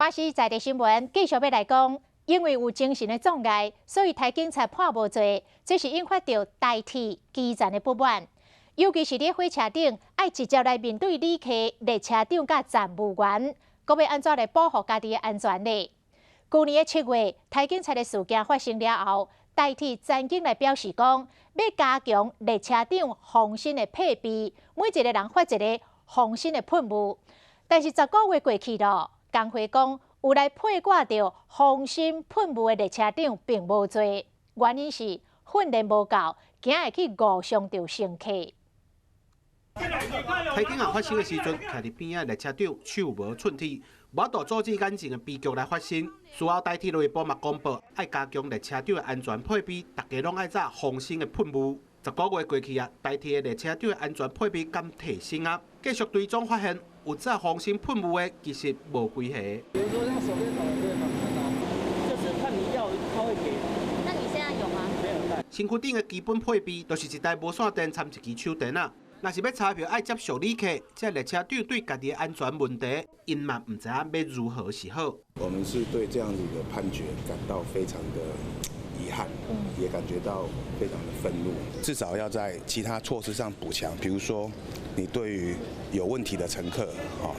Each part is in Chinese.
巴西在地新闻继续要来讲，因为有精神的障碍，所以台警察判无罪，这是引发到台铁基站的不满。尤其是咧火车顶，爱直接来面对旅客、列车长甲站务员，阁要安怎来保护家己的安全呢？去年的7月，台警察的事件发生了后，台铁曾经来表示讲，要加强列车长防身的配备，每一个人发一个防身的喷雾。但是10个月过去了。工会讲，有来配挂着防身喷雾的列车长并无多，原因是训练无够，惊会去误伤到乘客。台警案发生的时阵，徛伫边仔列车长手无寸铁，无法度阻止眼前的悲剧来发生。事后台铁内部嘛公布，要加强列车长的安全配备，大家拢爱扎防身的喷雾。10个月过去啊，台铁的列车长的安全配备敢提升啊？继续追踪发现。有扎防身喷雾的，其实无几下。比如说像手电筒这个防身啊，就是看你要他会给。那你现在有吗？没有带。身躯顶的基本配备，就是一台无线电掺一支手电啊。若是要查票爱接受旅客，这列车长对家己的安全问题，因嘛唔知影要如何是好。我们是对这样子的判决感到非常的遗憾，也感觉到非常的愤怒。至少要在其他措施上补强，比如说。你对于有问题的乘客，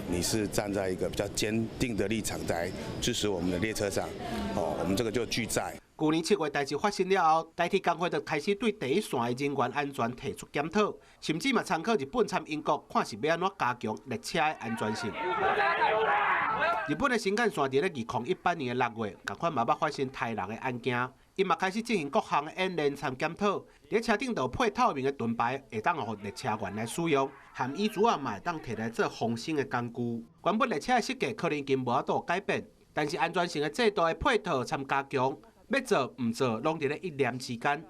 你是站在一个比较坚定的立场在支持我们的列车上，我们这个就拒载。去年7月代志发生了后，台铁工会就开始对第一线的人员安全提出检讨，甚至嘛参考日本参英国，看是要安怎加强列车的安全性。日本的新干线伫咧2018年的6月，同款嘛捌发生台人的案件。因嘛开始进行各项的演练参检讨，列车顶有配透明的盾牌，会当互列车员来使用，含椅子啊嘛会当摕来做防身的工具。原本列车的设计可能已经无法度改变，但是安全性的制度的配套参加强，要做唔做，拢伫咧一念之间。